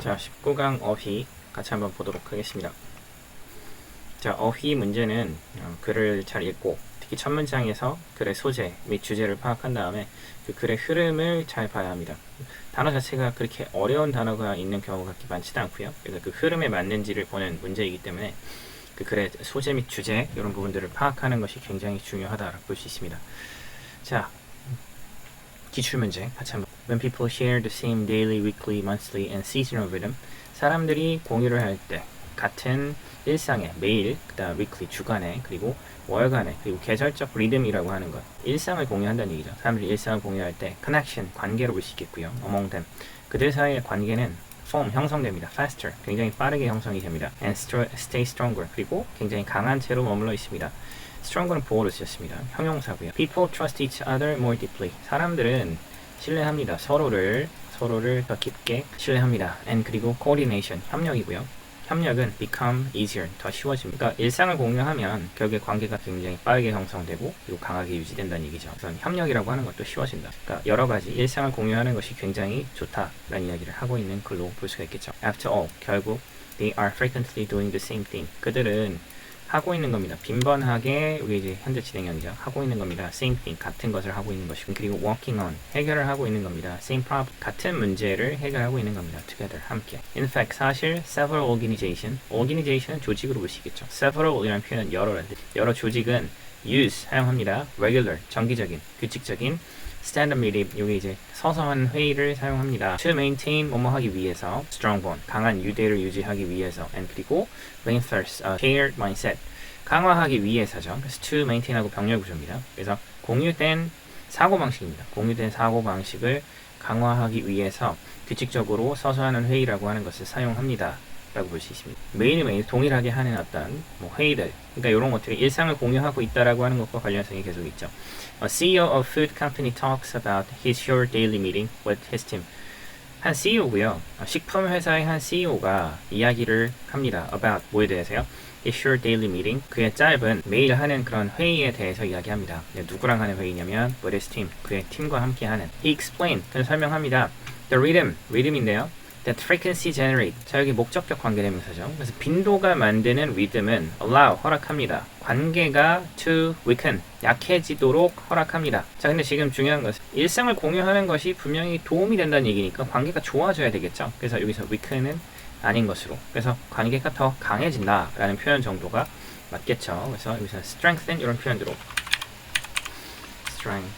자, 19강 어휘 같이 한번 보도록 하겠습니다. 자, 어휘 문제는 글을 잘 읽고 특히 첫 문장에서 글의 소재 및 주제를 파악한 다음에 그 글의 흐름을 잘 봐야 합니다. 단어 자체가 그렇게 어려운 단어가 있는 경우가 그렇게 많지도 않고요. 그래서 그 흐름에 맞는지를 보는 문제이기 때문에 그 글의 소재 및 주제 이런 부분들을 파악하는 것이 굉장히 중요하다고 볼 수 있습니다. 자, 기출문제 같이 한번. When people share the same daily, weekly, monthly, and seasonal rhythm, 사람들이 공유를 할 때 같은 일상에 매일, 그다음 weekly 주간에, 그리고 월간에, 그리고 계절적 리듬이라고 하는 것, 일상을 공유한다는 얘기죠. 사람들이 일상을 공유할 때 connection, 관계로 볼 수 있겠고요. among them, 그들 사이의 관계는 form, 형성됩니다. faster, 굉장히 빠르게 형성이 됩니다. and stay stronger, 그리고 굉장히 강한 채로 머물러 있습니다. stronger는 보호로 쓰였습니다. 형용사고요. People trust each other more deeply. 사람들은 신뢰합니다. 서로를 더 깊게 신뢰합니다. and 그리고 coordination, 협력이고요. 협력은 become easier, 더 쉬워집니다. 그러니까 일상을 공유하면 결국에 관계가 굉장히 빠르게 형성되고 그리고 강하게 유지된다는 얘기죠. 그래서 협력이라고 하는 것도 쉬워진다. 그러니까 여러 가지 일상을 공유하는 것이 굉장히 좋다라는 이야기를 하고 있는 글로 볼 수가 있겠죠. After all, 결국 they are frequently doing the same thing. 그들은 하고 있는 겁니다. 빈번하게 우리 이제 현재 진행형이죠. 하고 있는 겁니다. Same thing, 같은 것을 하고 있는 것이고, 그리고 working on, 해결을 하고 있는 겁니다. Same problem, 같은 문제를 해결하고 있는 겁니다. Together, 함께. In fact, 사실 several organization은 조직으로 볼 수 있겠죠. several이라는 표현은 여러 조직은 use, 사용합니다. regular, 정기적인, 규칙적인, standard meeting, 여기 이제 서서 한 회의를 사용합니다. to maintain, 뭐뭐 하기 위해서, strong bond, 강한 유대를 유지하기 위해서, and 그리고 reinforce, shared mindset, 강화하기 위해서죠. 그래서 to maintain하고 병렬 구조입니다. 그래서 공유된 사고방식입니다. 공유된 사고방식을 강화하기 위해서 규칙적으로 서서 하는 회의라고 하는 것을 사용합니다. 라고 볼 수 있습니다. 매일매일 동일하게 하는 어떤 회의들, 그러니까 이런 것들이 일상을 공유하고 있다라고 하는 것과 관련성이 계속 있죠. A CEO of food company talks about his short daily meeting with his team. 한 CEO고요. 식품 회사의 한 CEO가 이야기를 합니다. About 뭐에 대해서요? His short daily meeting. 그의 짧은 매일 하는 그런 회의에 대해서 이야기합니다. 누구랑 하는 회의냐면 with his team. 그의 팀과 함께 하는. He explained. 그는 설명합니다. The rhythm인데요. That frequency generate. 자, 여기 목적격 관계대명사죠. 그래서 빈도가 만드는 리듬은 allow, 허락합니다. 관계가 to weaken, 약해지도록 허락합니다. 자, 근데 지금 중요한 것은 일상을 공유하는 것이 분명히 도움이 된다는 얘기니까 관계가 좋아져야 되겠죠. 그래서 여기서 weaken은 아닌 것으로. 그래서 관계가 더 강해진다라는 표현 정도가 맞겠죠. 그래서 여기서 strengthen 이런 표현으로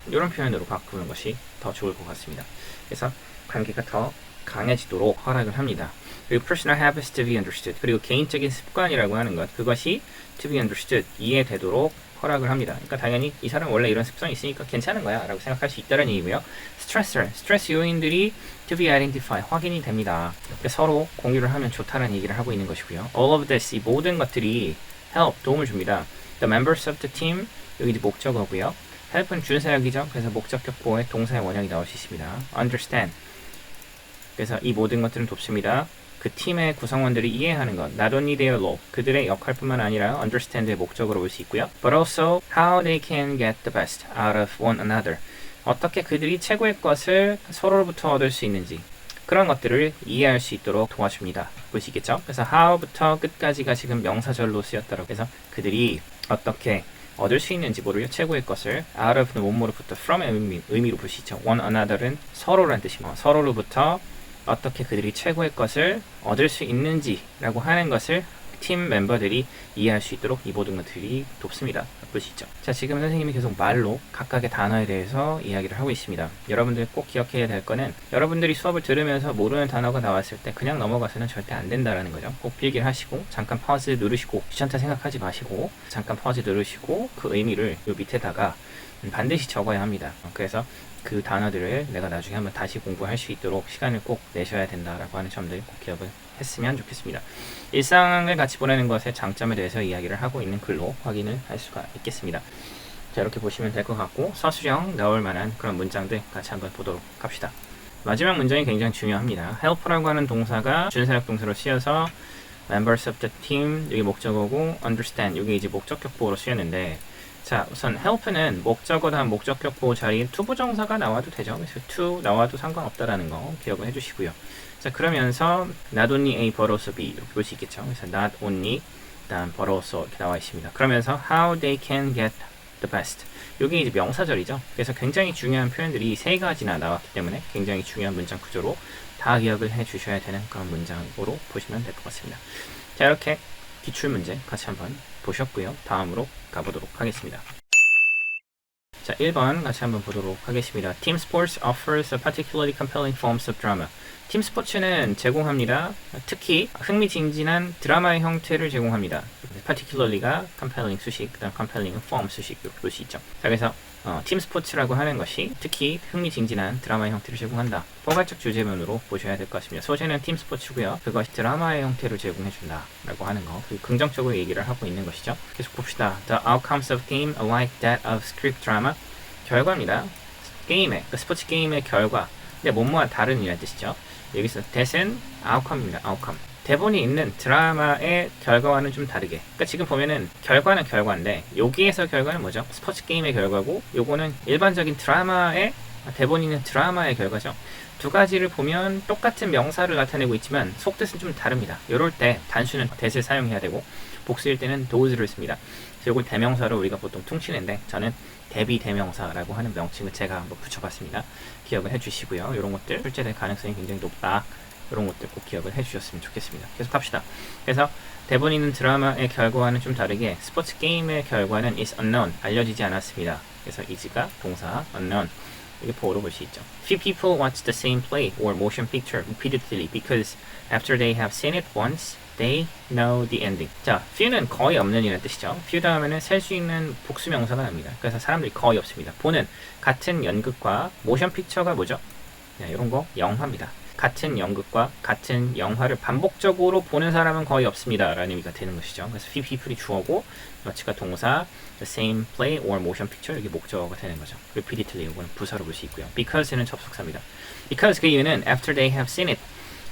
이런 표현으로 바꾸는 것이 더 좋을 것 같습니다. 그래서 관계가 더 강해지도록 허락을 합니다. 그리고 personal habits to be understood. 그리고 개인적인 습관이라고 하는 것, 그것이 to be understood, 이해되도록 허락을 합니다. 그러니까 당연히 이 사람은 원래 이런 습성이 있으니까 괜찮은 거야 라고 생각할 수 있다는 얘기고요. 스트레스 요인들이 to be identified, 확인이 됩니다. 서로 공유를 하면 좋다는 얘기를 하고 있는 것이고요. All of this, 이 모든 것들이 help, 도움을 줍니다. The members of the team, 여기 이제 목적어고요. help은 준사역이죠. 그래서 목적격 보호의 동사의 원형이 나올 수 있습니다. understand, 그래서 이 모든 것들은 돕습니다. 그 팀의 구성원들이 이해하는 것, not only their role, 그들의 역할뿐만 아니라 understand의 목적으로 볼 수 있고요. But also how they can get the best out of one another. 어떻게 그들이 최고의 것을 서로로부터 얻을 수 있는지, 그런 것들을 이해할 수 있도록 도와줍니다. 볼 수 있겠죠? 그래서 how부터 끝까지가 지금 명사절로 쓰였다고 해서 그들이 어떻게 얻을 수 있는지 모르요. 최고의 것을 out of는 원모로부터 from의 의미로 볼 수 있죠. one another은 서로라는 뜻입니다. 서로로부터 어떻게 그들이 최고의 것을 얻을 수 있는지라고 하는 것을 팀 멤버들이 이해할 수 있도록 이 모든 것들이 돕습니다. 볼 수 있죠. 자, 지금 선생님이 계속 말로 각각의 단어에 대해서 이야기를 하고 있습니다. 여러분들 꼭 기억해야 될 거는 여러분들이 수업을 들으면서 모르는 단어가 나왔을 때 그냥 넘어가서는 절대 안 된다라는 거죠. 꼭 필기를 하시고 잠깐 퍼즈 누르시고 귀찮다 생각하지 마시고 잠깐 퍼즈 누르시고 그 의미를 요 밑에다가 반드시 적어야 합니다. 그래서 그 단어들을 내가 나중에 한번 다시 공부할 수 있도록 시간을 꼭 내셔야 된다라고 하는 점들 꼭 기억을 했으면 좋겠습니다. 일상을 같이 보내는 것의 장점에 대해서 이야기를 하고 있는 글로 확인을 할 수가 있겠습니다. 자, 이렇게 보시면 될 것 같고 서술형 나올 만한 그런 문장들 같이 한번 보도록 합시다. 마지막 문장이 굉장히 중요합니다. help라고 하는 동사가 준사역 동사로 쓰여서 members of the team, 여기 목적어고 understand, 여기 이제 목적격 보호로 쓰였는데 자, 우선 help는 목적어 다음 목적격 보호 자리에 투부정사가 나와도 되죠. 그래서 to 나와도 상관없다라는 거 기억을 해주시고요. 자, 그러면서 not only A but also B 이렇게 볼 수 있겠죠. 그래서 not only 다음 but also 이렇게 나와 있습니다. 그러면서 how they can get the best. 이게 이제 명사절이죠. 그래서 굉장히 중요한 표현들이 세 가지나 나왔기 때문에 굉장히 중요한 문장 구조로 다 기억을 해 주셔야 되는 그런 문장으로 보시면 될 것 같습니다. 자, 이렇게 기출문제 같이 한번 보셨고요. 다음으로 가보도록 하겠습니다. 자, 1번 같이 한번 보도록 하겠습니다. Team sports offers a particularly compelling forms of drama. 팀 스포츠는 제공합니다. 특히 흥미진진한 드라마의 형태를 제공합니다. particularly가 compelling 수식, 그 다음 compelling은 form 수식 이렇게 볼 수 있죠. 자, 그래서 팀 스포츠라고 하는 것이 특히 흥미진진한 드라마의 형태를 제공한다. 포괄적 주제문으로 보셔야 될 것 같습니다. 소재는 팀 스포츠고요. 그것이 드라마의 형태를 제공해준다 라고 하는 거, 그리고 긍정적으로 얘기를 하고 있는 것이죠. 계속 봅시다. The outcomes of game are like that of script drama. 결과입니다. 게임의, 그 스포츠 게임의 결과. 근데 뭐뭐와 다른 이라는 뜻이죠. 여기서 that은 outcome입니다. outcome. 대본이 있는 드라마의 결과와는 좀 다르게. 그러니까 지금 보면은 결과는 결과인데 여기에서 결과는 뭐죠? 스포츠 게임의 결과고 요거는 일반적인 드라마의 대본이 있는 드라마의 결과죠. 두 가지를 보면 똑같은 명사를 나타내고 있지만 속뜻은 좀 다릅니다. 이럴 때 단수는 that을 사용해야 되고 복수일 때는 those를 씁니다. 이걸 대명사로 우리가 보통 퉁치는데 저는 대비 대명사라고 하는 명칭을 제가 한번 붙여봤습니다. 기억을 해주시고요. 이런 것들 출제될 가능성이 굉장히 높다. 이런 것들 꼭 기억을 해주셨으면 좋겠습니다. 계속 합시다. 그래서 대본 있는 드라마의 결과와는 좀 다르게 스포츠 게임의 결과는 is unknown, 알려지지 않았습니다. 그래서 is가 동사, unknown 이게 보호로 볼 수 있죠. Few people watch the same play or motion picture repeatedly because after they have seen it once, they know the ending. 자, few는 거의 없는 이라는 뜻이죠. few 다음에는 셀 수 있는 복수명사가 납니다. 그래서 사람들이 거의 없습니다. 보는 같은 연극과 모션 픽처가 뭐죠? 네, 이런 거 영화입니다. 같은 연극과 같은 영화를 반복적으로 보는 사람은 거의 없습니다 라는 의미가 되는 것이죠. 그래서 few people이 주어고 watch가 동사, the same play or motion picture 이게 목적어가 되는 거죠. repeatedly 이거는 부사로 볼 수 있고요. because는 접속사입니다. because 그 이유는 after they have seen it,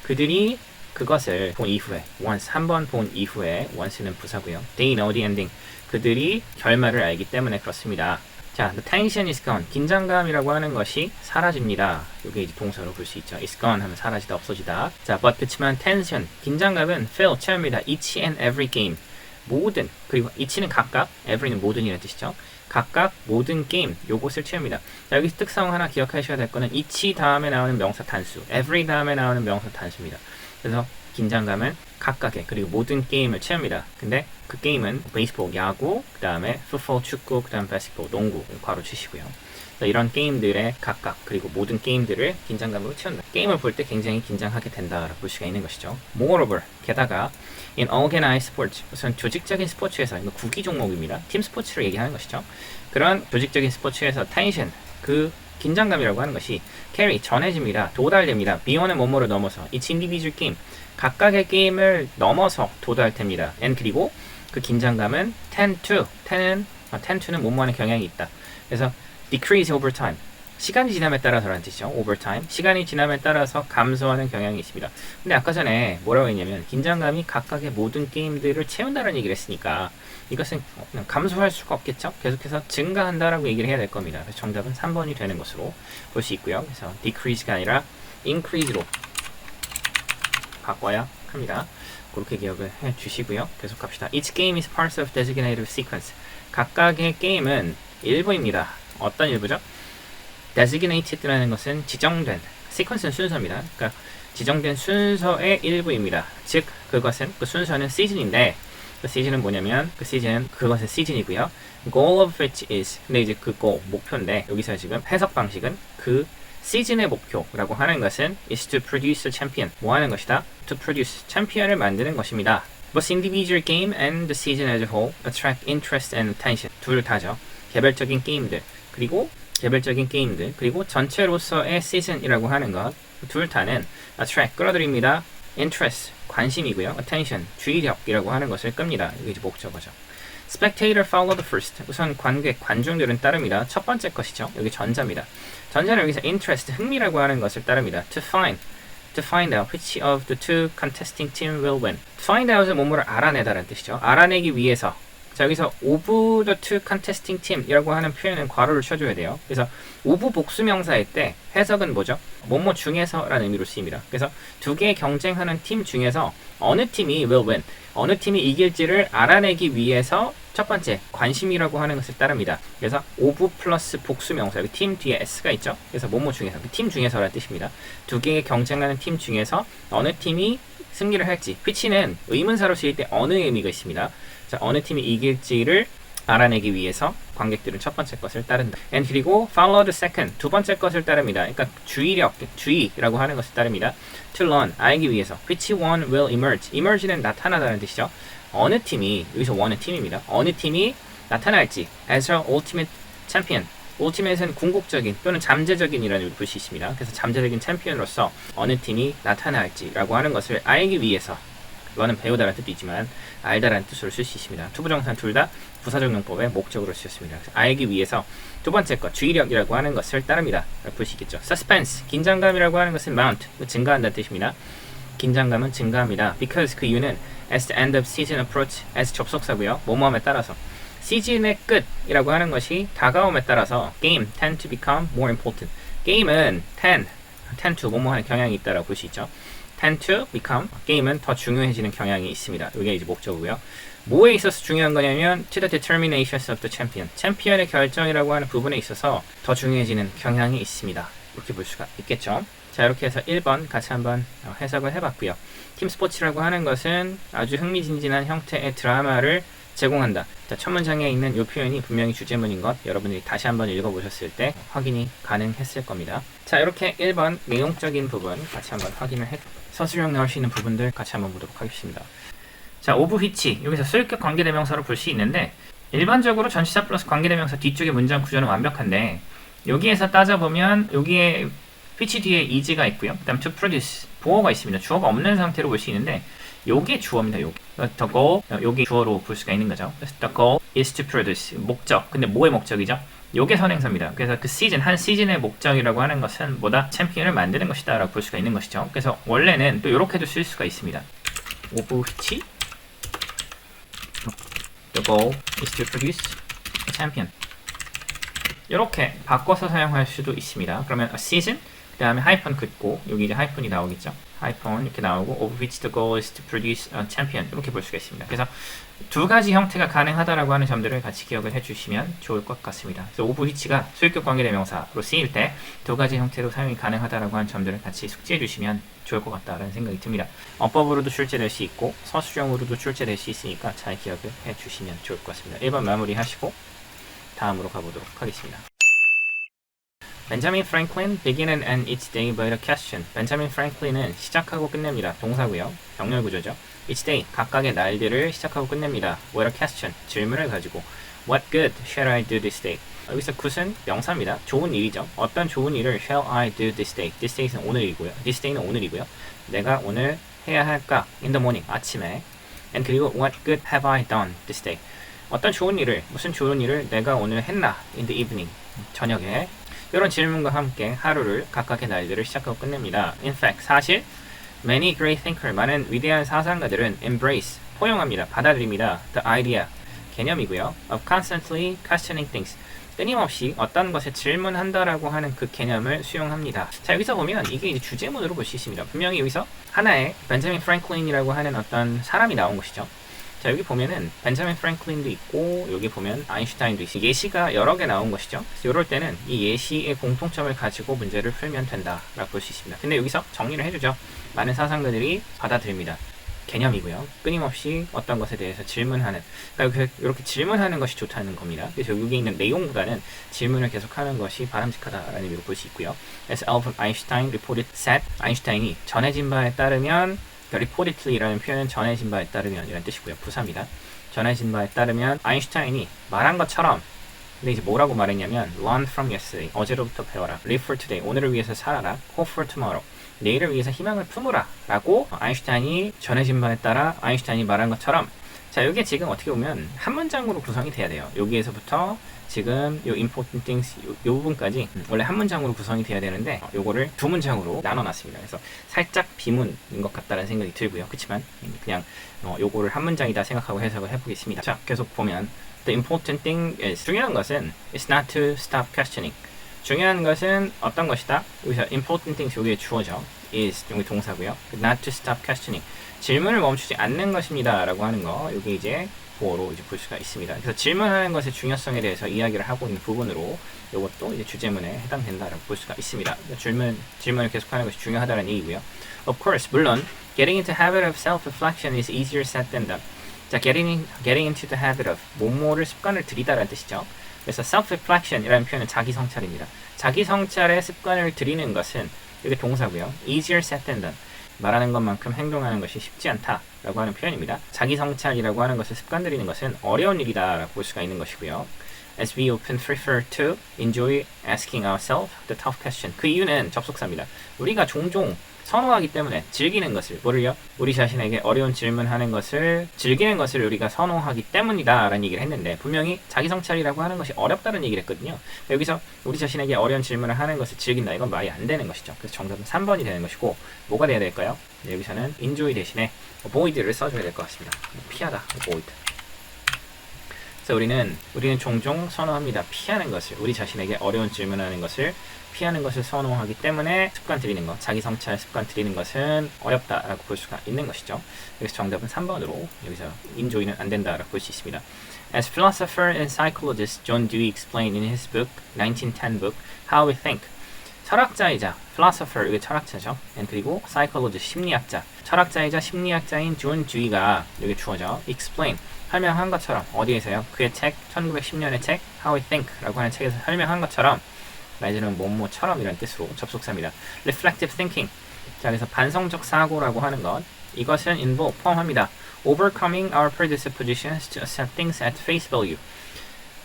그들이 그것을 본 이후에, once 한 번 본 이후에, once는 부사고요. They know the ending, 그들이 결말을 알기 때문에 그렇습니다. 자, the tension is gone, 긴장감이라고 하는 것이 사라집니다. 이게 이제 동사로 볼 수 있죠. is gone 하면 사라지다, 없어지다. 자, but 그치만 tension, 긴장감은 fill, 채웁니다. each and every game, 모든, 그리고 each는 각각, every는 모든이라는 뜻이죠. 각각 모든 게임 요것을 채웁니다. 자, 여기서 특성 하나 기억하셔야 될 거는 each 다음에 나오는 명사 단수, every 다음에 나오는 명사 단수입니다. 그래서 긴장감은 각각의 그리고 모든 게임을 채웁니다. 근데 그 게임은 베이스볼, 야구, 그 다음에 풋볼, 축구, 그 다음 바스켓볼, 농구 괄호 치시고요. 이런 게임들의 각각 그리고 모든 게임들을 긴장감으로 채운다. 게임을 볼 때 굉장히 긴장하게 된다라고 볼 수가 있는 것이죠. Moreover, 게다가 in organized sports, 우선 조직적인 스포츠에서 이거 구기 종목입니다. 팀 스포츠를 얘기하는 것이죠. 그런 조직적인 스포츠에서 텐션, 그 긴장감이라고 하는 것이 carry, 전해집니다. 도달됩니다. beyond은 뭐뭐를 넘어서 each individual game, 각각의 게임을 넘어서 도달됩니다. and 그리고 그 긴장감은 tend to는 뭐뭐하는 경향이 있다. 그래서 decrease over time, 시간이 지남에 따라서라는 뜻이죠. over time, 시간이 지남에 따라서 감소하는 경향이 있습니다. 근데 아까 전에 뭐라고 했냐면 긴장감이 각각의 모든 게임들을 채운다는 얘기를 했으니까 이것은 그냥 감소할 수가 없겠죠. 계속해서 증가한다라고 얘기를 해야 될 겁니다. 그래서 정답은 3번이 되는 것으로 볼 수 있고요. 그래서 decrease가 아니라 increase로 바꿔야 합니다. 그렇게 기억을 해 주시고요. 계속 갑시다. Each game is part of designated sequence. 각각의 게임은 일부입니다. 어떤 일부죠? designated라는 것은 지정된, sequence는 순서입니다. 그러니까 지정된 순서의 일부입니다. 즉 그것은, 그 순서는 season인데 그 시즌은 뭐냐면 그 시즌은 그것의 시즌이고요. goal of which is, 근데 이제 그 goal, 목표인데 여기서 지금 해석 방식은 그 시즌의 목표라고 하는 것은 is to produce a champion, 뭐 하는 것이다? to produce, 챔피언을 만드는 것입니다. Both individual game and the season as a whole attract interest and attention. 둘 다죠. 개별적인 게임들 그리고 전체로서의 시즌이라고 하는 것, 둘 다는 attract, 끌어들입니다. interest, 관심이고요. attention, 주의력이라고 하는 것을 끕니다. 이게 이제 목적어죠. spectator follow the first, 우선 관객, 관중들은 따릅니다. 첫 번째 것이죠. 여기 전자입니다. 전자는 여기서 interest, 흥미라고 하는 것을 따릅니다. to find out which of the two contesting team will win. find out은 뭐뭐를 알아내다라는 뜻이죠. 알아내기 위해서, 자, 여기서 of the two contesting team이라고 하는 표현은 괄호를 쳐줘야 돼요. 그래서 of 복수명사일 때 해석은 뭐죠? 뭐뭐 중에서라는 의미로 쓰입니다. 그래서 두 개의 경쟁하는 팀 중에서 어느 팀이 will win, 어느 팀이 이길지를 알아내기 위해서 첫 번째, 관심이라고 하는 것을 따릅니다. 그래서 of 플러스 복수명사, 여기 팀 뒤에 s가 있죠. 그래서 뭐뭐 중에서, 팀 중에서라는 뜻입니다. 두 개의 경쟁하는 팀 중에서 어느 팀이 승리를 할지, which는 의문사로 쓰일 때 어느의 의미가 있습니다. 자, 어느 팀이 이길지를 알아내기 위해서 관객들은 첫 번째 것을 따른다. And 그리고 follow the second, 두 번째 것을 따릅니다. 그러니까 주의라고 하는 것을 따릅니다. To learn, 알기 위해서. Which one will emerge? emerge는 나타나다는 뜻이죠. 어느 팀이, 여기서 one은 팀입니다. 어느 팀이 나타날지 as a ultimate champion. ultimate은 궁극적인 또는 잠재적인이라는 의미로 볼 수 있습니다. 그래서 잠재적인 챔피언으로서 어느 팀이 나타날지라고 하는 것을 알기 위해서, 이거는 배우다라는 뜻도 있지만 알다라는 뜻으로 쓸 수 있습니다. 투부정사는 둘 다 부사적 용법의 목적으로 쓰였습니다. 그래서 알기 위해서 두 번째 것, 주의력이라고 하는 것을 따릅니다. 볼 수 있겠죠. suspense, 긴장감이라고 하는 것은 mount, 증가한다는 뜻입니다. 긴장감은 증가합니다. because 그 이유는 as the end of season approach, as 접속사고요. 뭐뭐함에 따라서 시즌의 끝이라고 하는 것이 다가옴에 따라서 game tend to become more important. 게임은 tend to 뭐뭐하는 경향이 있다라고 볼 수 있죠. tend to become, 게임은 더 중요해지는 경향이 있습니다. 이게 이제 목적이고요. 뭐에 있어서 중요한 거냐면 to the determinations of the champion. 챔피언의 결정이라고 하는 부분에 있어서 더 중요해지는 경향이 있습니다. 이렇게 볼 수가 있겠죠. 자, 이렇게 해서 1번 같이 한번 해석을 해봤고요. 팀 스포츠라고 하는 것은 아주 흥미진진한 형태의 드라마를 제공한다. 자, 첫 문장에 있는 이 표현이 분명히 주제문인 것 여러분들이 다시 한번 읽어보셨을 때 확인이 가능했을 겁니다. 자, 이렇게 1번 내용적인 부분 같이 한번 확인을 해 서술형 나올 수 있는 부분들 같이 한번 보도록 하겠습니다. 자, of which 여기서 소유격 관계대명사로 볼 수 있는데 일반적으로 전치사 플러스 관계대명사 뒤쪽의 문장 구조는 완벽한데 여기에서 따져보면 여기에 which 뒤에 is가 있고요. 그 다음 to produce 보어가 있습니다. 주어가 없는 상태로 볼 수 있는데 요게 주어입니다. 요게 the goal, 요게 주어로 볼 수가 있는 거죠. 그래서 the goal is to produce 목적. 근데 뭐의 목적이죠? 요게 선행사입니다. 그래서 그 시즌, 한 시즌의 목적이라고 하는 것은 뭐다? 챔피언을 만드는 것이다 라고 볼 수가 있는 것이죠. 그래서 원래는 또 이렇게도 쓸 수가 있습니다. of which the goal is to produce a champion. 이렇게 바꿔서 사용할 수도 있습니다. 그러면 a season, 그 다음에 하이픈 긋고 여기 이제 하이픈이 나오겠죠. 하이픈 이렇게 나오고 of which the goal is to produce a champion 이렇게 볼 수가 있습니다. 그래서 두 가지 형태가 가능하다라고 하는 점들을 같이 기억을 해주시면 좋을 것 같습니다. 그래서 of which가 소유격 관계대명사로 쓰일 때 두 가지 형태로 사용이 가능하다라고 하는 점들을 같이 숙지해 주시면 좋을 것 같다라는 생각이 듭니다. 어법으로도 출제될 수 있고 서술형으로도 출제될 수 있으니까 잘 기억을 해주시면 좋을 것 같습니다. 1번 마무리하시고 다음으로 가보도록 하겠습니다. 벤자민 프랭클린 begin and end each day by a question. 벤자민 프랭클린은 시작하고 끝냅니다. 동사고요. 병렬 구조죠. each day 각각의 날들을 시작하고 끝냅니다. with a question 질문을 가지고 what good shall I do this day? 여기서 good은 명사입니다. 좋은 일이죠. 어떤 좋은 일을 shall I do this day? this day는 오늘이고요. this day는 오늘이고요. 내가 오늘 해야 할까? in the morning 아침에. and 그리고 what good have I done this day? 어떤 좋은 일을, 무슨 좋은 일을 내가 오늘 했나? in the evening 저녁에. 이런 질문과 함께 하루를 각각의 날들을 시작하고 끝냅니다. In fact, 사실 many great thinkers, 많은 위대한 사상가들은 embrace, 포용합니다. 받아들입니다. The idea, 개념이고요. of constantly questioning things, 끊임없이 어떤 것에 질문한다라고 하는 그 개념을 수용합니다. 자, 여기서 보면 이게 이제 주제문으로 볼 수 있습니다. 분명히 여기서 하나의 벤자민 프랭클린이라고 하는 어떤 사람이 나온 것이죠. 자, 여기 보면은 벤자민 프랭클린도 있고 여기 보면 아인슈타인도 있고 예시가 여러 개 나온 것이죠. 그래서 이럴 때는 이 예시의 공통점을 가지고 문제를 풀면 된다라고 볼 수 있습니다. 근데 여기서 정리를 해주죠. 많은 사상가들이 받아들입니다. 개념이고요. 끊임없이 어떤 것에 대해서 질문하는, 그러니까 이렇게 질문하는 것이 좋다는 겁니다. 그래서 여기 있는 내용보다는 질문을 계속하는 것이 바람직하다라는 의미로 볼 수 있고요. As Albert Einstein reported said, 아인슈타인이 전해진 바에 따르면, reportedly라는 표현은 전해진 바에 따르면 이란 뜻이고요. 부사입니다. 전해진 바에 따르면 아인슈타인이 말한 것처럼, 근데 이제 뭐라고 말했냐면 learn from yesterday, 어제로부터 배워라. live for today, 오늘을 위해서 살아라. hope for tomorrow, 내일을 위해서 희망을 품으라 라고 아인슈타인이 전해진 바에 따라 아인슈타인이 말한 것처럼 자, 이게 지금 어떻게 보면 한 문장으로 구성이 돼야 돼요. 여기에서부터 지금 요 important things 요 부분까지 원래 한 문장으로 구성이 돼야 되는데 요거를 두 문장으로 나눠놨습니다. 그래서 살짝 비문인 것 같다는 생각이 들고요. 그렇지만 그냥 요거를 한 문장이다 생각하고 해석을 해보겠습니다. 자, 계속 보면 the important thing is 중요한 것은 is not to stop questioning. 중요한 것은 어떤 것이다? 여기서 important things 여기에 주어져 is 여기 동사고요. not to stop questioning. 질문을 멈추지 않는 것입니다. 라고 하는 거. 여기 이제 보어로 이제 볼 수가 있습니다. 그래서 질문하는 것의 중요성에 대해서 이야기를 하고 있는 부분으로 이것도 이제 주제문에 해당된다라고 볼 수가 있습니다. 질문을 계속하는 것이 중요하다는 얘기고요. Of course, 물론 getting into habit of self-reflection is easier said than done. 자, getting into the habit of 뭐뭐를 습관을 들이다라는 뜻이죠. 그래서 self-reflection이라는 표현은 자기 성찰입니다. 자기 성찰의 습관을 들이는 것은 이게 동사고요. easier said than done. 말하는 것만큼 행동하는 것이 쉽지 않다라고 하는 표현입니다. 자기 성찰이라고 하는 것을 습관 들이는 것은 어려운 일이다라고 볼 수가 있는 것이고요. As we often prefer to enjoy asking ourselves the tough question. 그 이유는 접속사입니다. 우리가 종종 선호하기 때문에 즐기는 것을 뭐를요? 우리 자신에게 어려운 질문하는 것을 즐기는 것을 우리가 선호하기 때문이다 라는 얘기를 했는데 분명히 자기 성찰이라고 하는 것이 어렵다는 얘기를 했거든요. 여기서 우리 자신에게 어려운 질문을 하는 것을 즐긴다. 이건 말이 안 되는 것이죠. 그래서 정답은 3번이 되는 것이고 뭐가 돼야 될까요? 네, 여기서는 enjoy 대신에 avoid를 써줘야 될 것 같습니다. 피하다, avoid. 그래서 우리는 종종 선호합니다. 피하는 것을 우리 자신에게 어려운 질문하는 것을 피하는 것을 선호하기 때문에 습관 들이는 것, 자기 성찰 습관 들이는 것은 어렵다라고 볼 수가 있는 것이죠. 그래서 정답은 3번으로 여기서 enjoy는 안 된다라고 볼 수 있습니다. As philosopher and psychologist John Dewey explained in his book, 1910 book, How We Think. 철학자이자 philosopher, 이게 철학자죠. 그리고 psychologist, 심리학자. 철학자이자 심리학자인 존 듀이가 여기 주어져 explain. 설명한 것처럼 어디에서요? 그의 책 1910년의 책 How We Think 라고 하는 책에서 설명한 것처럼 라이즈는 뭐뭐처럼 이런 뜻으로 접속사입니다. Reflective thinking. 자, 그래서 반성적 사고라고 하는 것 이것은 involve 포함합니다. Overcoming our predispositions to accept things at face value.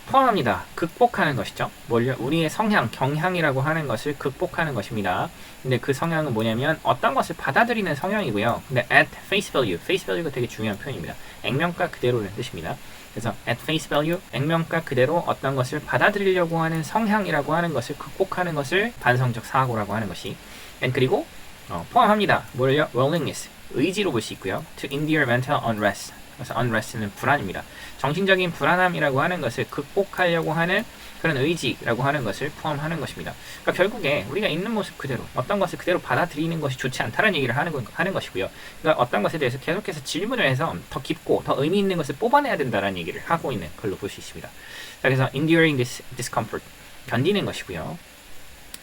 포함합니다. 극복하는 것이죠. 뭘요? 우리의 성향, 경향이라고 하는 것을 극복하는 것입니다. 근데 그 성향은 뭐냐면 어떤 것을 받아들이는 성향이고요. 근데 at face value, face value가 되게 중요한 표현입니다. 액면가 그대로라는 뜻입니다. 그래서 at face value, 액면가 그대로 어떤 것을 받아들이려고 하는 성향이라고 하는 것을 극복하는 것을 반성적 사고라고 하는 것이 그리고 포함합니다. 뭐를요? willingness, 의지로 볼 수 있고요. to endure mental unrest. 그래서 unrest는 불안입니다. 정신적인 불안함이라고 하는 것을 극복하려고 하는 그런 의지라고 하는 것을 포함하는 것입니다. 그러니까 결국에 우리가 있는 모습 그대로 어떤 것을 그대로 받아들이는 것이 좋지 않다는 얘기를 하는 것이고요. 그러니까 어떤 것에 대해서 계속해서 질문을 해서 더 깊고 더 의미 있는 것을 뽑아내야 된다는 얘기를 하고 있는 걸로 볼 수 있습니다. 자, 그래서 enduring this discomfort, 견디는 것이고요.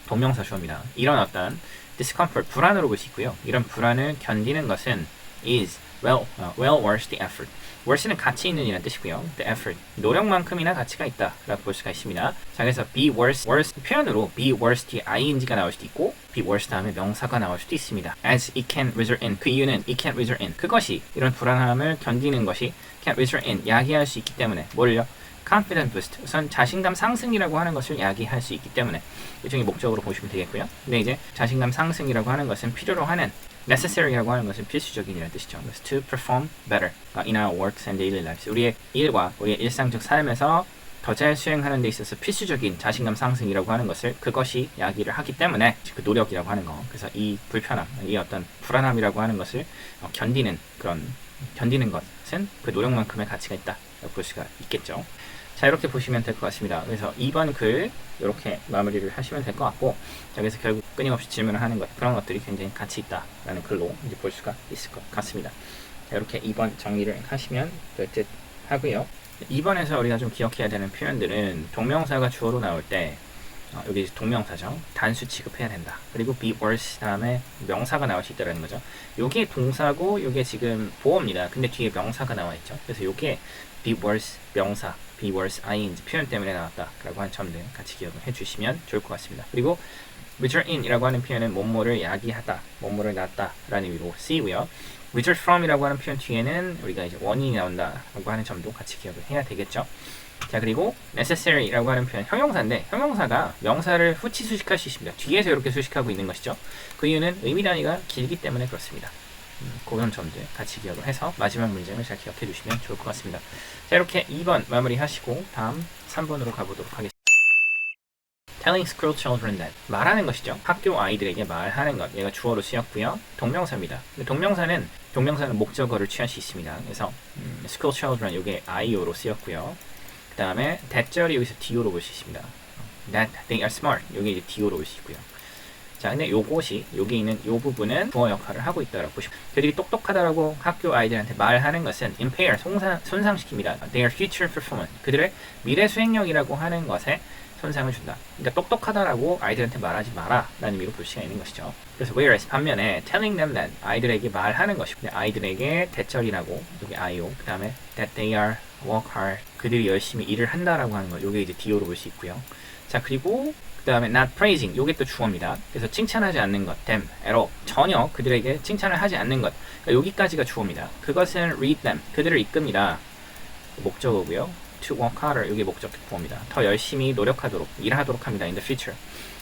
동명사 주어입니다. 이런 어떤 discomfort, 불안으로 볼 수 있고요. 이런 불안을 견디는 것은 is well worth the effort. worth는 가치 있는 이라는 뜻이고요. the effort, 노력만큼이나 가치가 있다라고 볼 수가 있습니다. 자, 그래서 be worth 표현으로 be worth the ing가 나올 수도 있고 be worth 다음에 명사가 나올 수도 있습니다. as it can result in, 그 이유는 it can result in, 그것이 이런 불안함을 견디는 것이 can result in, 야기할 수 있기 때문에 뭘요? confidence boost, 우선 자신감 상승이라고 하는 것을 야기할 수 있기 때문에 일종의 목적으로 보시면 되겠고요. 근데 이제 자신감 상승이라고 하는 것은 필요로 하는 necessary라고 하는 것은 필수적인이라는 뜻이죠. 그래서 to perform better in our works and daily lives. 우리의 일과 우리의 일상적 삶에서 더 잘 수행하는 데 있어서 필수적인 자신감 상승이라고 하는 것을 그것이 야기를 하기 때문에 그 노력이라고 하는 거. 그래서 이 불편함, 이 어떤 불안함이라고 하는 것을 견디는 것은 그 노력만큼의 가치가 있다라고 볼 수가 있겠죠. 자, 이렇게 보시면 될 것 같습니다. 그래서 2번 글 이렇게 마무리를 하시면 될 것 같고, 자, 그래서 결국 끊임없이 질문을 하는 것, 그런 것들이 굉장히 가치 있다라는 글로 이제 볼 수가 있을 것 같습니다. 자, 이렇게 2번 정리를 하시면 될 듯 하고요. 2번에서 우리가 좀 기억해야 되는 표현들은 동명사가 주어로 나올 때 여기 동명사죠. 단수 취급해야 된다. 그리고 be worse 다음에 명사가 나올 수 있다는 거죠. 요게 동사고 요게 지금 보어입니다. 근데 뒤에 명사가 나와 있죠. 그래서 요게 be worse 명사, be worse ing 표현 때문에 나왔다라고 하는 점들 같이 기억을 해주시면 좋을 것 같습니다. 그리고 result in 이라고 하는 표현은 뭐뭐를 야기하다, 뭐뭐를 낳다라는 의미로 쓰이고요. result from 이라고 하는 표현 뒤에는 우리가 이제 원인이 나온다라고 하는 점도 같이 기억을 해야 되겠죠. 자, 그리고 necessary라고 하는 표현 형용사인데 형용사가 명사를 후치 수식할 수 있습니다. 뒤에서 이렇게 수식하고 있는 것이죠. 그 이유는 의미 단위가 길기 때문에 그렇습니다. 그런 점들 같이 기억을 해서 마지막 문장을 잘 기억해 주시면 좋을 것 같습니다. 자, 이렇게 2번 마무리 하시고 다음 3번으로 가보도록 하겠습니다. Telling school children that 말하는 것이죠. 학교 아이들에게 말하는 것. 얘가 주어로 쓰였고요. 동명사입니다. 동명사는 목적어를 취할 수 있습니다. 그래서 school children 이게 IO로 쓰였고요. 그 다음에 that절이 여기서 DO로 볼 수 있습니다. That they are smart 여기 이제 DO로 볼 수 있고요. 자, 근데 요것이 여기 있는 요 부분은 주어 역할을 하고 있다라고 보시면 그들이 똑똑하다라고 학교 아이들한테 말하는 것은 impair 손상시킵니다. Their future performance 그들의 미래 수행력이라고 하는 것에 손상을 준다. 그러니까 똑똑하다라고 아이들한테 말하지 마라 라는 의미로 볼 수가 있는 것이죠. 그래서 whereas 반면에 telling them that 아이들에게 말하는 것이고 아이들에게 대절이라고 여기 IO 그 다음에 that they are work hard 그들이 열심히 일을 한다라고 하는 거 요게 이제 DO로 볼 수 있고요. 자, 그리고 그 다음에 not praising 요게 또 주어입니다. 그래서 칭찬하지 않는 것 them at all 전혀 그들에게 칭찬을 하지 않는 것 그러니까 여기까지가 주어입니다. 그것은 lead them 그들을 이끕니다. 목적어고요. to work harder 이게 목적어입니다. 더 열심히 노력하도록 일하도록 합니다. in the future.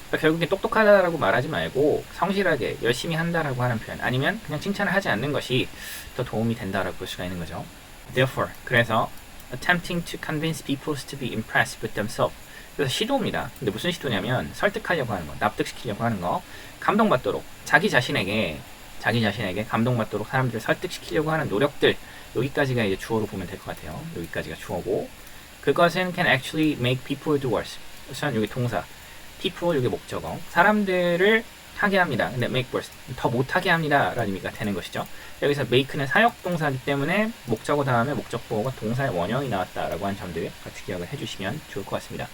그러니까 결국에 똑똑하다라고 말하지 말고 성실하게 열심히 한다라고 하는 표현 아니면 그냥 칭찬을 하지 않는 것이 더 도움이 된다라고 볼 수가 있는 거죠. Therefore 그래서 attempting to convince people to be impressed with themselves 그래서 시도입니다. 근데 무슨 시도냐면 설득하려고 하는 거, 납득시키려고 하는 거, 감동받도록 자기 자신에게 감동받도록 사람들을 설득시키려고 하는 노력들 여기까지가 이제 주어로 보면 될 것 같아요. 여기까지가 주어고 그것은 can actually make people do worse. 우선 여기 동사 people 여기 목적어 사람들을 하게 합니다. 근데 make worse 더 못하게 합니다 라는 의미가 되는 것이죠. 여기서 make는 사역동사이기 때문에 목적어 다음에 목적보어가 동사의 원형이 나왔다라고 하는 점들 같이 기억을 해주시면 좋을 것 같습니다.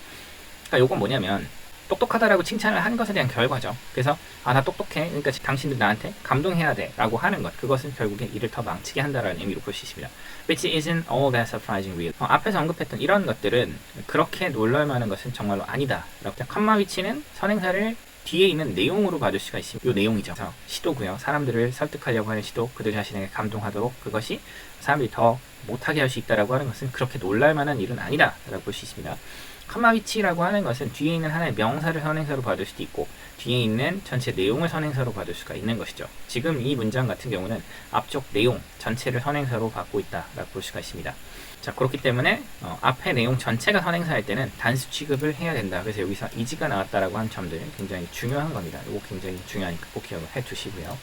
그러니까 요건 뭐냐면 똑똑하다라고 칭찬을 한 것에 대한 결과죠. 그래서 나 똑똑해 그러니까 당신들 나한테 감동해야 돼 라고 하는 것 그것은 결국에 일을 더 망치게 한다라는 의미로 볼 수 있습니다. Which isn't all that surprising really. 앞에서 언급했던 이런 것들은 그렇게 놀랄만한 것은 정말로 아니다 라고 컴마 위치는 선행사를 뒤에 있는 내용으로 봐줄 수가 있습니다. 이 내용이죠. 그래서 시도고요. 사람들을 설득하려고 하는 시도 그들 자신에게 감동하도록 그것이 사람들이 더 못하게 할 수 있다라고 하는 것은 그렇게 놀랄만한 일은 아니다 라고 볼 수 있습니다. 컴마 위치라고 하는 것은 뒤에 있는 하나의 명사를 선행사로 봐줄 수도 있고 뒤에 있는 전체 내용을 선행사로 봐줄 수가 있는 것이죠. 지금 이 문장 같은 경우는 앞쪽 내용 전체를 선행사로 받고 있다라고 볼 수가 있습니다. 자, 그렇기 때문에 앞에 내용 전체가 선행사일 때는 단수 취급을 해야 된다. 그래서 여기서 is가 나왔다라고 하는 점들 굉장히 중요한 겁니다. 이거 굉장히 중요하니까 꼭 기억을 해두시고요. 자,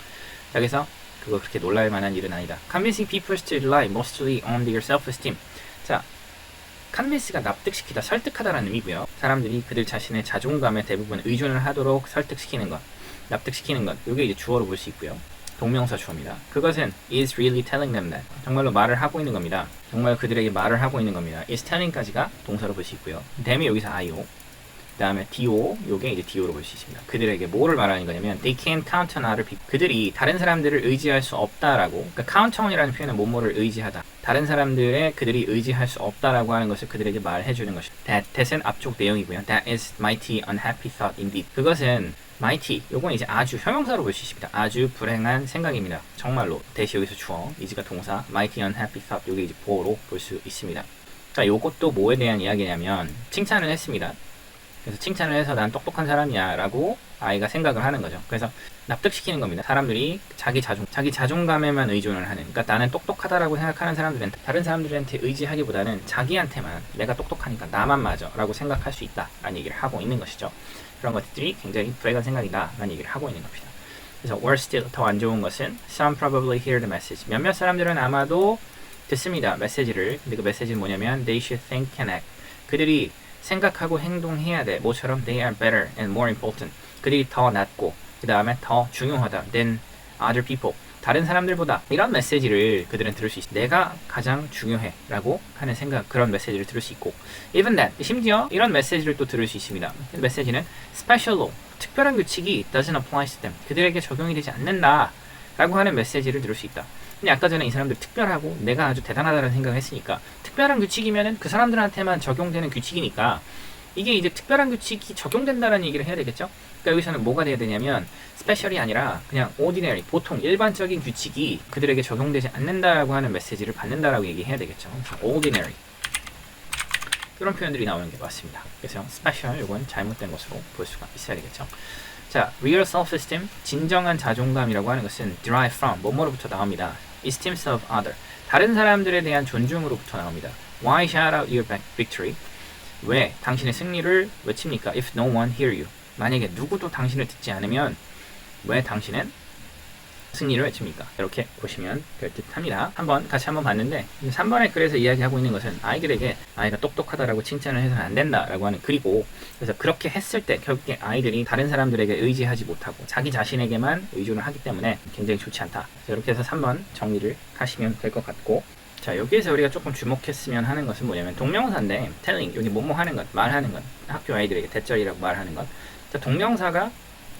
그래서 그거 그렇게 놀랄 만한 일은 아니다. Convincing people to rely mostly on their self-esteem. 자, convince가 납득시키다, 설득하다라는 의미고요. 사람들이 그들 자신의 자존감에 대부분 의존을 하도록 설득시키는 것, 납득시키는 것. 이게 이제 주어로 볼 수 있고요. 동명사 주어입니다. 그것은 is really telling them that. 정말로 말을 하고 있는 겁니다. 정말 그들에게 말을 하고 있는 겁니다. is telling까지가 동사로 볼 수 있고요. them이 여기서 IO. 그 다음에 DO, 요게 이제 DO로 볼 수 있습니다. 그들에게 뭐를 말하는 거냐면 they can't count on other people. 그들이 다른 사람들을 의지할 수 없다라고. 그러니까 count on이라는 표현은 뭐뭐를 의지하다. 다른 사람들의 그들이 의지할 수 없다라고 하는 것을 그들에게 말해주는 것입니다. that은 앞쪽 내용이고요. That is mighty unhappy thought indeed. 그것은 mighty, 요건 이제 아주 형용사로 볼 수 있습니다. 아주 불행한 생각입니다. 정말로. 대시 여기서 주어, is가 동사, mighty unhappy thought, 요게 이제 보어로 볼 수 있습니다. 자, 요것도 뭐에 대한 이야기냐면 칭찬을 했습니다. 그래서 칭찬을 해서 난 똑똑한 사람이야 라고 아이가 생각을 하는 거죠. 그래서 납득시키는 겁니다. 사람들이 자기 자존감에만 의존을 하는, 그러니까 나는 똑똑하다라고 생각하는 사람들은 다른 사람들한테 의지하기보다는 자기한테만 내가 똑똑하니까 나만 맞아 라고 생각할 수 있다 라는 얘기를 하고 있는 것이죠. 그런 것들이 굉장히 불행한 생각이다 라는 얘기를 하고 있는 겁니다. 그래서 worse still, 더 안 좋은 것은 some probably hear the message. 몇몇 사람들은 아마도 듣습니다. 메시지를. 근데 그 메시지는 뭐냐면 they should think and act. 그들이 생각하고 행동해야 돼. 뭐처럼 they are better and more important. 그들이 더 낫고 그 다음에 더 중요하다 than other people. 다른 사람들보다 이런 메시지를 그들은 들을 수 있어. 내가 가장 중요해 라고 하는 생각, 그런 메시지를 들을 수 있고 even that, 심지어 이런 메시지를 또 들을 수 있습니다. 이 메시지는 special law, 특별한 규칙이 doesn't apply to them. 그들에게 적용이 되지 않는다 라고 하는 메시지를 들을 수 있다. 근데 아까 전에 이 사람들 특별하고 내가 아주 대단하다는 생각을 했으니까 특별한 규칙이면은 그 사람들한테만 적용되는 규칙이니까 이게 이제 특별한 규칙이 적용된다는 얘기를 해야 되겠죠? 그러니까 여기서는 뭐가 돼야 되냐면 스페셜이 아니라 그냥 ordinary, 보통 일반적인 규칙이 그들에게 적용되지 않는다라고 하는 메시지를 받는다라고 얘기해야 되겠죠. ordinary 이런 표현들이 나오는 게 맞습니다. 그래서 special 이건 잘못된 것으로 볼 수가 있어야 되겠죠. 자, real self-esteem, 진정한 자존감이라고 하는 것은 derive from, 뭐뭐로부터 나옵니다. esteem of other, 다른 사람들에 대한 존중으로부터 나옵니다. Why shout out your victory? 왜 당신의 승리를 외칩니까? If no one hear you. 만약에 누구도 당신을 듣지 않으면 왜 당신은 승리를 외칩니까? 이렇게 보시면 될 듯합니다. 같이 한번 봤는데 3번의 글에서 이야기하고 있는 것은 아이들에게 아이가 똑똑하다라고 칭찬을 해서는 안 된다라고 하는 글이고, 그래서 그렇게 했을 때 결국에 아이들이 다른 사람들에게 의지하지 못하고 자기 자신에게만 의존을 하기 때문에 굉장히 좋지 않다. 이렇게 해서 3번 정리를 하시면 될 것 같고, 자, 여기에서 우리가 조금 주목했으면 하는 것은 뭐냐면 동명사인데 telling, 여기 뭐뭐 하는 것, 말하는 것, 학교 아이들에게 대절이라고 말하는 것. 자, 동명사가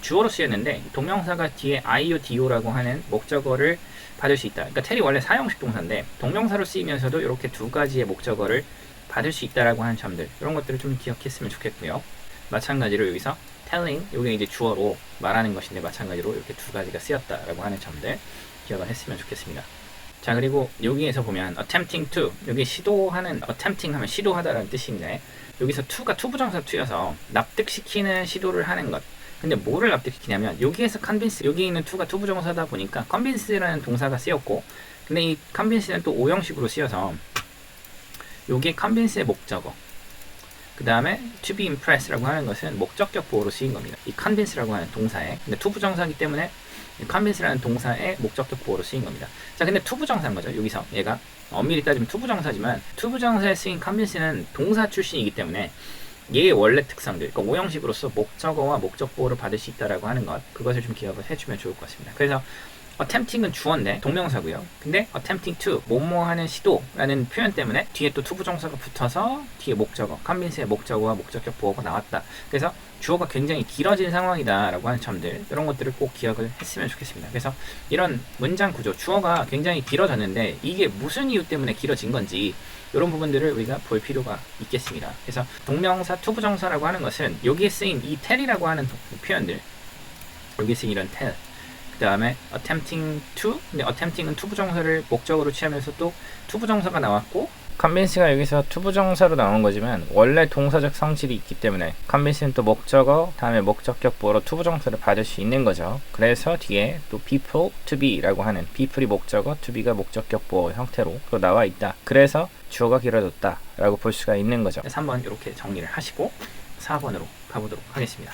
주어로 쓰였는데 동명사가 뒤에 IO, DO라고 하는 목적어를 받을 수 있다. 그러니까 tell이 원래 사형식 동사인데 동명사로 쓰이면서도 이렇게 두 가지의 목적어를 받을 수 있다라고 하는 점들, 이런 것들을 좀 기억했으면 좋겠고요. 마찬가지로 여기서 telling, 이게 이제 주어로 말하는 것인데 마찬가지로 이렇게 두 가지가 쓰였다라고 하는 점들 기억을 했으면 좋겠습니다. 자, 그리고 여기에서 보면 attempting to, 여기 시도하는, attempting 하면 시도하다라는 뜻인데 여기서 to가 투부정사 to여서 납득시키는 시도를 하는 것. 근데 뭐를 납득시키냐면 여기에서 convince, 여기 있는 to가 투부정사다 보니까 convince라는 동사가 쓰였고, 근데 이 convince는 또 오형식으로 쓰여서 여기에 convince의 목적어, 그 다음에 to be impressed라고 하는 것은 목적격 보호로 쓰인 겁니다. 이 convince라고 하는 동사에, 근데 투부정사이기 때문에 convince라는 동사의 목적격 보호로 쓰인 겁니다. 자, 근데 투부정사인 거죠. 여기서 얘가 엄밀히 따지면 투부정사지만 투부정사에 쓰인 convince는 동사 출신이기 때문에 얘의 원래 특성들, 그러니까 오형식으로서 목적어와 목적 보호를 받을 수 있다라고 하는 것, 그것을 좀 기억을 해주면 좋을 것 같습니다. 그래서 attempting은 주어인데 동명사고요. 근데 attempting to, 뭐뭐 하는 시도라는 표현 때문에 뒤에 또 투부정사가 붙어서 뒤에 목적어, convince의 목적어와 목적격 보호가 나왔다. 그래서 주어가 굉장히 길어진 상황이다라고 하는 점들, 이런 것들을 꼭 기억을 했으면 좋겠습니다. 그래서 이런 문장 구조, 주어가 굉장히 길어졌는데 이게 무슨 이유 때문에 길어진 건지, 이런 부분들을 우리가 볼 필요가 있겠습니다. 그래서 동명사, 투부정사라고 하는 것은 여기에 쓰인 이 tell이라고 하는 표현들, 여기에 쓰인 이런 tell, 그 다음에 attempting to, 근데 attempting은 투부정사를 목적으로 취하면서 또 투부정사가 나왔고, convince가 여기서 투부정사로 나온 거지만 원래 동사적 성질이 있기 때문에 convince는 또 목적어, 다음에 목적격 보호로 투부정사를 받을 수 있는 거죠. 그래서 뒤에 또 people to be라고 하는 people이 목적어, to be가 목적격 보호 형태로 또 나와 있다. 그래서 주어가 길어졌다 라고 볼 수가 있는 거죠. 3번 이렇게 정리를 하시고 4번으로 가보도록 하겠습니다.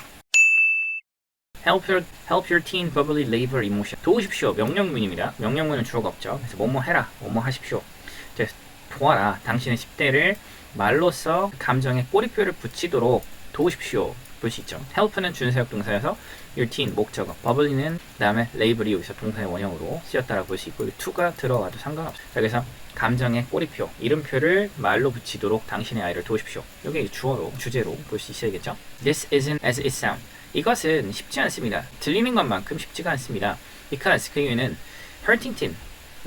Help your teen bubbly labor emotion. 도우십시오. 명령문입니다. 명령문은 주어가 없죠. 그래서 뭐뭐 해라, 뭐뭐 하십시오. 도와라. 당신의 10대를 말로써 감정에 꼬리표를 붙이도록 도우십시오. 볼 수 있죠. help는 준사역 동사여서 your teen 목적어, bubbly는 그 다음에 labor이 여기서 동사의 원형으로 쓰였다라고 볼 수 있고 to가 들어가도 상관없어요. 자, 그래서 감정의 꼬리표, 이름표를 말로 붙이도록 당신의 아이를 도우십시오. 이게 주어로, 주제로 볼 수 있어야겠죠. This isn't as it sounds. 이것은 쉽지 않습니다. 들리는 것만큼 쉽지가 않습니다. Because 그 이유는 hurting teen,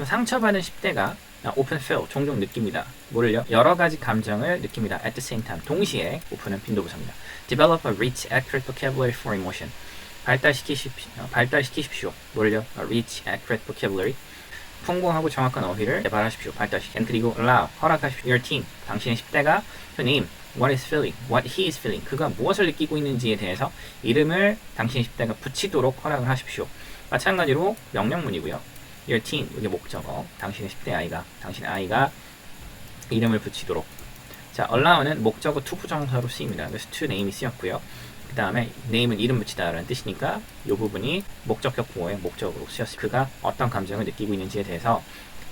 상처받은 10대가 often feel, 종종 느낍니다. 뭐를요? 여러 가지 감정을 느낍니다. At the same time, 동시에 open은 빈도부사입니다. Develop a rich, accurate vocabulary for emotion. 발달시키십시오. 뭐를요? A rich, accurate vocabulary. 풍부하고 정확한 어휘를 개발하십시오. 발달시키십시오. 그리고 allow, 허락하십시오. Your teen, 당신의 10대가 to name what is feeling, what he is feeling, 그가 무엇을 느끼고 있는지에 대해서 이름을 당신의 10대가 붙이도록 허락을 하십시오. 마찬가지로 명령문이고요. Your teen, 이게 목적어, 당신의 10대 아이가, 당신의 아이가 이름을 붙이도록. 자, allow는 목적어 투부정사로 쓰입니다. 그래서 to name이 쓰였고요. 그 다음에 name은 이름 붙이다라는 뜻이니까 이 부분이 목적격 보호의 목적으로 쓰였습니다. 그가 어떤 감정을 느끼고 있는지에 대해서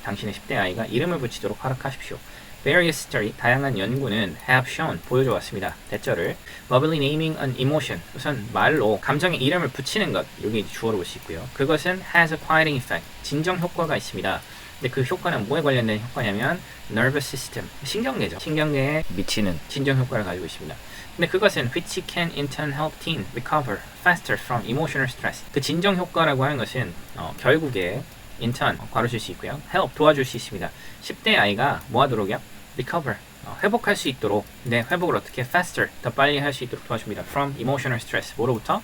당신의 10대 아이가 이름을 붙이도록 허락하십시오. Various study, 다양한 연구는 have shown, 보여줘 왔습니다. 대절을 verbally naming an emotion, 우선 말로 감정의 이름을 붙이는 것, 여기 주어로 볼 수 있고요. 그것은 has a quieting effect, 진정 효과가 있습니다. 근데 그 효과는 뭐에 관련된 효과냐면 nervous system, 신경계죠. 신경계에 미치는 진정 효과를 가지고 있습니다. 근데 그것은 which can in turn help teen recover faster from emotional stress. 그 진정 효과라고 하는 것은 결국에 in turn, 괄호칠 수 있고요. help, 도와줄 수 있습니다. 10대 아이가 뭐 하도록요? recover, 회복할 수 있도록, 네, 회복을 어떻게 faster, 더 빨리 할 수 있도록 도와줍니다. from emotional stress, 뭐로부터?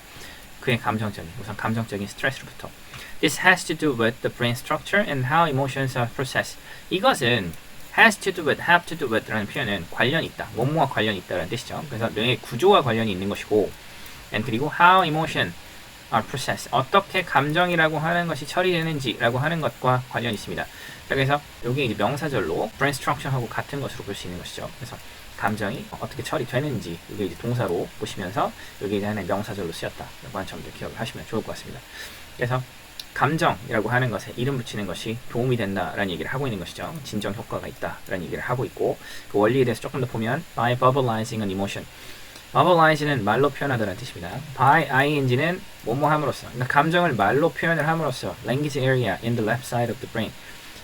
그의 감정적인, 우선 감정적인 스트레스로부터. This has to do with the brain structure and how emotions are processed. 이것은 has to do with, have to do with 라는 표현은 관련이 있다, 뭐뭐와 관련이 있다라는 뜻이죠. 그래서 뇌의 구조와 관련이 있는 것이고, and 그리고 how emotion, are processed. 어떻게 감정이라고 하는 것이 처리되는지라고 하는 것과 관련이 있습니다. 그래서 이게 이제 명사절로 brain structure하고 같은 것으로 볼 수 있는 것이죠. 그래서 감정이 어떻게 처리되는지 이게 이제 동사로 보시면서 여기 이제 하나의 명사절로 쓰였다라고 하는 점들 기억을 하시면 좋을 것 같습니다. 그래서 감정이라고 하는 것에 이름 붙이는 것이 도움이 된다라는 얘기를 하고 있는 것이죠. 진정 효과가 있다라는 얘기를 하고 있고 그 원리에 대해서 조금 더 보면 by verbalizing an emotion. verbalize는 말로 표현하다는 뜻입니다. by ing는 뭐뭐 함으로써 그러니까 감정을 말로 표현을 함으로써 language area in the left side of the brain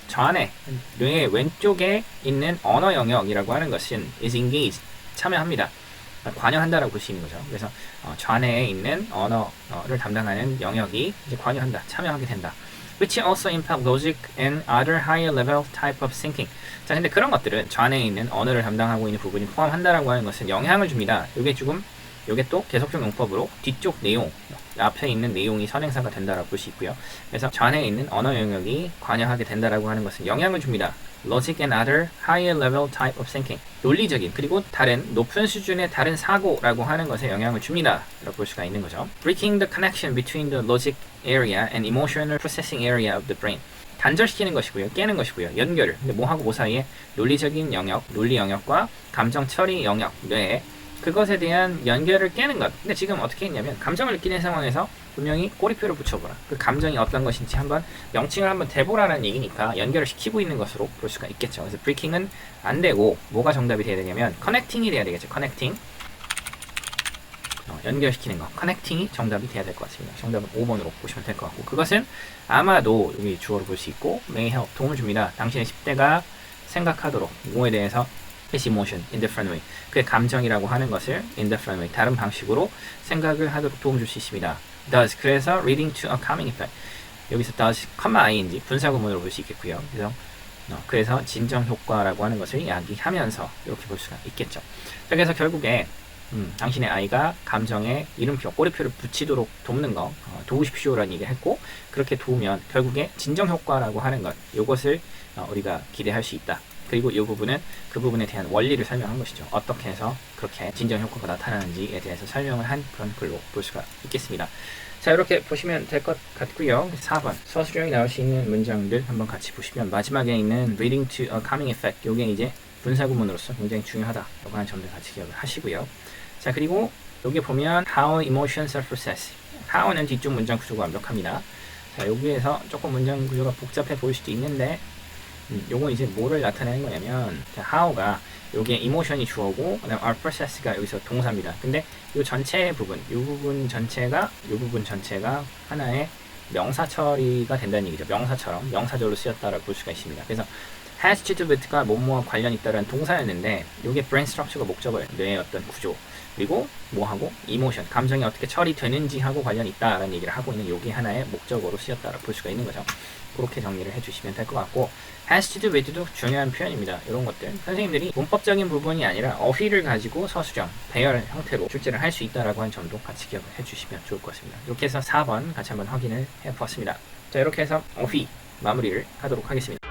좌뇌, 뇌의 왼쪽에 있는 언어 영역이라고 하는 것은 is engaged, 참여합니다. 관여한다라고 볼 수 있는 거죠. 그래서 좌뇌에 있는 언어를 담당하는 영역이 이제 관여한다, 참여하게 된다. Which also impact logic and other higher level type of thinking. 자, 근데 그런 것들은 좌뇌에 있는 언어를 담당하고 있는 부분이 포함한다라고 하는 것은 영향을 줍니다. 요게 또 계속적 용법으로 뒤쪽 내용, 앞에 있는 내용이 선행사가 된다라고 볼 수 있고요. 그래서 좌뇌에 있는 언어 영역이 관여하게 된다라고 하는 것은 영향을 줍니다. Logic and other higher level type of thinking. 논리적인 그리고 다른 높은 수준의 다른 사고라고 하는 것에 영향을 줍니다. 라고 볼 수가 있는 거죠. Breaking the connection between the logic area and emotional processing area of the brain. 단절시키는 것이고요. 깨는 것이고요. 연결을. 근데 뭐하고 뭐 사이에 논리적인 영역, 논리 영역과 감정 처리 영역, 뇌 그것에 대한 연결을 깨는 것. 근데 지금 어떻게 했냐면 감정을 느끼는 상황에서 분명히 꼬리표를 붙여보라. 그 감정이 어떤 것인지 한번 명칭을 한번 대보라는 얘기니까 연결을 시키고 있는 것으로 볼 수가 있겠죠. 그래서 breaking은 안 되고 뭐가 정답이 돼야 되냐면 connecting이 돼야 되겠죠. connecting. 연결시키는 거. connecting이 정답이 돼야 될 것 같습니다. 정답은 5번으로 보시면 될 것 같고 그것은 아마도 여기 주어로 볼 수 있고 may help 도움을 줍니다. 당신의 10대가 생각하도록 뭐에 대해서 his emotion in different way. 그의 감정이라고 하는 것을 in different way. 다른 방식으로 생각을 하도록 도움 줄 수 있습니다. does. 그래서 leading to a calming effect. 여기서 does, ing 분사구문으로 볼 수 있겠고요. 그래서 진정 효과라고 하는 것을 야기하면서 이렇게 볼 수가 있겠죠. 그래서 결국에 당신의 아이가 감정에 이름표, 꼬리표를 붙이도록 돕는 거 도우십시오라는 얘기를 했고 그렇게 도우면 결국에 진정 효과라고 하는 것 이것을 우리가 기대할 수 있다. 그리고 이 부분은 그 부분에 대한 원리를 설명한 것이죠. 어떻게 해서 그렇게 진정 효과가 나타나는지에 대해서 설명을 한 그런 글로 볼 수가 있겠습니다. 자, 이렇게 보시면 될 것 같고요. 4번 서술형이 나올 수 있는 문장들 한번 같이 보시면 마지막에 있는 leading to a calming effect 이게 이제 분사구문으로서 굉장히 중요하다라고 하는 점들 같이 기억을 하시고요. 자, 그리고 여기 보면 how emotions are processed. how는 뒤쪽 문장 구조가 완벽합니다. 자, 여기에서 조금 문장 구조가 복잡해 보일 수도 있는데 요건 이제 뭐를 나타내는 거냐면 자, how가 요게 emotion이 주어고 그다음 are process가 여기서 동사입니다. 근데 요 전체 부분, 요 부분 전체가 하나의 명사 처리가 된다는 얘기죠. 명사처럼 명사절로 쓰였다라고 볼 수가 있습니다. 그래서 has to do with가 뭐뭐와 관련 있다라는 동사였는데 요게 brain structure가 목적어예요. 뇌의 어떤 구조 그리고 뭐하고 emotion, 감정이 어떻게 처리되는지 하고 관련이 있다라는 얘기를 하고 있는 요게 하나의 목적어로 쓰였다라고 볼 수가 있는 거죠. 그렇게 정리를 해주시면 될 것 같고 has to do with도 중요한 표현입니다. 이런 것들 선생님들이 문법적인 부분이 아니라 어휘를 가지고 서술형, 배열 형태로 출제를 할 수 있다라고 하는 점도 같이 기억을 해주시면 좋을 것 같습니다. 이렇게 해서 4번 같이 한번 확인을 해보았습니다. 자, 이렇게 해서 어휘 마무리를 하도록 하겠습니다.